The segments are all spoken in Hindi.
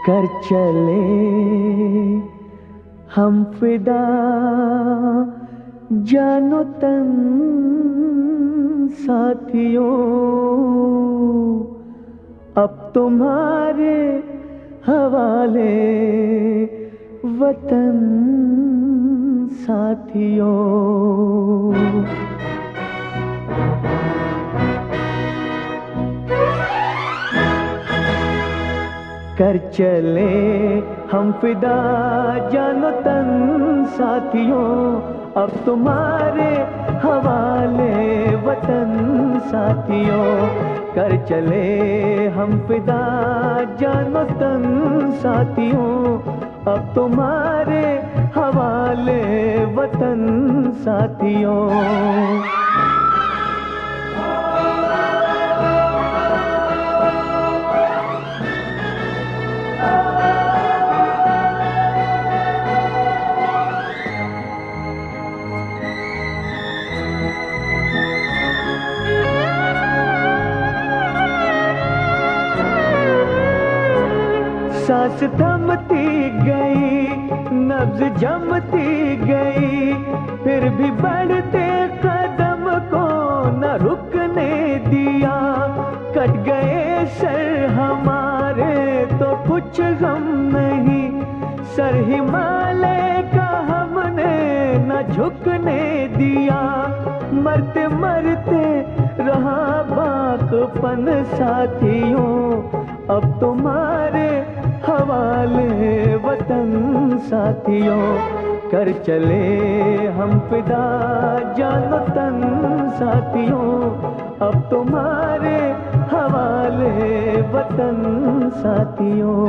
कर चले हम फिदा जानो तन साथियों, अब तुम्हारे हवाले वतन साथियों। कर चले हम फिदा जानो तन साथियों, अब तुम्हारे हवाले वतन साथियों। कर चले हम फिदा जानो तन साथियों, अब तुम्हारे हवाले वतन साथियों। सांस थमती गई, नब्ज जमती गई, फिर भी बढ़ते कदम को न रुकने दिया। कट गए सर हमारे तो कुछ गम नहीं, सर हिमालय का हमने न झुकने दिया। मरते मरते रहा बाकपन साथियों, अब तुम्हारे हवाले वतन साथियों। कर चले हम फिदा जानो तन साथियों, अब तुम्हारे हवाले वतन साथियों।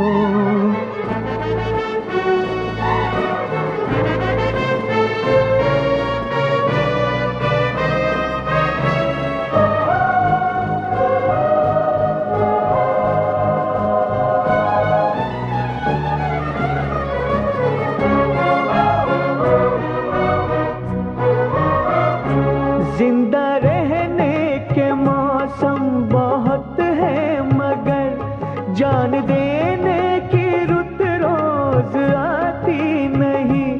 जिंदा रहने के मौसम बहुत है, मगर जान देने की रुत रोज आती नहीं।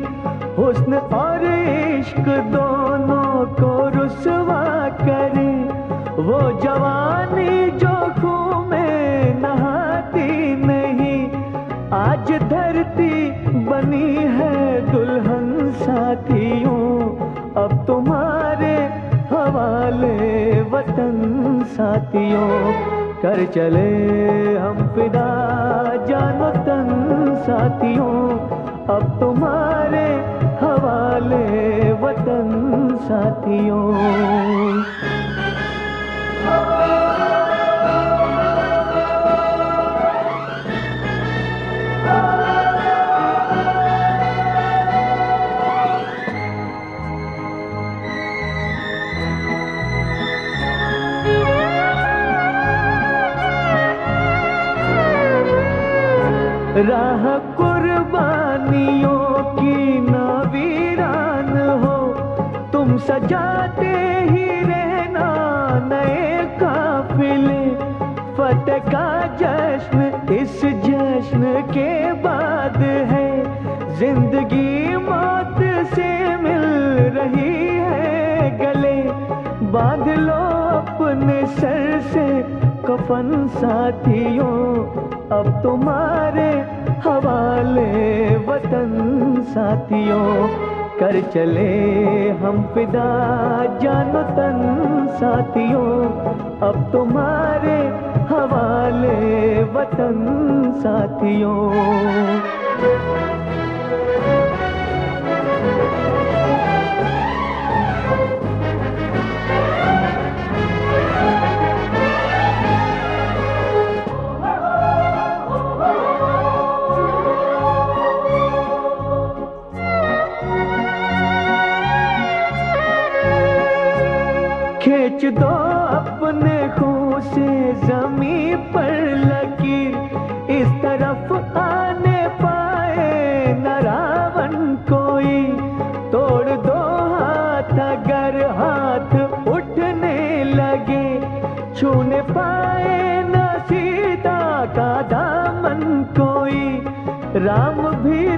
हुस्न और इश्क दोनों को रुसवा करे, वो जवानी जो खून में नहाती नहीं। आज धरती बनी है दुल्हन साथियों, अब तुम्हारे हवाले वतन साथियों। कर चले हम फिदा जानो तन साथियों, अब तुम्हारे हवाले वतन साथियों। राह कुर्बानियों की न वीरान हो, तुम सजाते ही रहना नए काफिले। फतेह का जश्न इस जश्न के बाद है, जिंदगी मौत से मिल रही है गले। बांध लो अपने सर से कफन साथियों, अब तुम्हारे हवाले वतन साथियों। कर चले हम फिदा जानो तन साथियों, अब तुम्हारे हवाले वतन साथियों। खींच दो अपने खून से जमीन पर लकीर, इस तरफ आने पाए न रावण कोई। तोड़ दो हाथ अगर हाथ उठने लगे, छूने पाए न सीता का दामन कोई। राम भी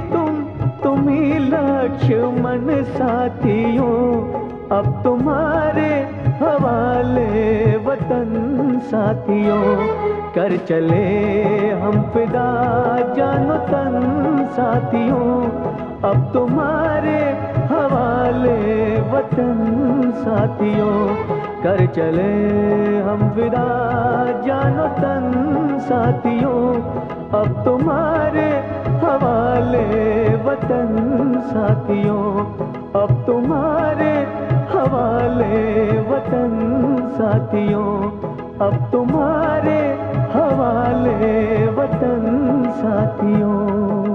तुम ही लक्ष्मण साथियों, अब तुम्हारे हवाले वतन साथियों। कर चले हम फिदा जानो तन साथियों, अब तुम्हारे हवाले वतन साथियों। कर चले हम फिदा जानो तन साथियों, अब तुम्हारे हवाले वतन साथियों, अब तुम्हारे हवाले वतन साथियों, अब तुम्हारे हवाले वतन साथियों।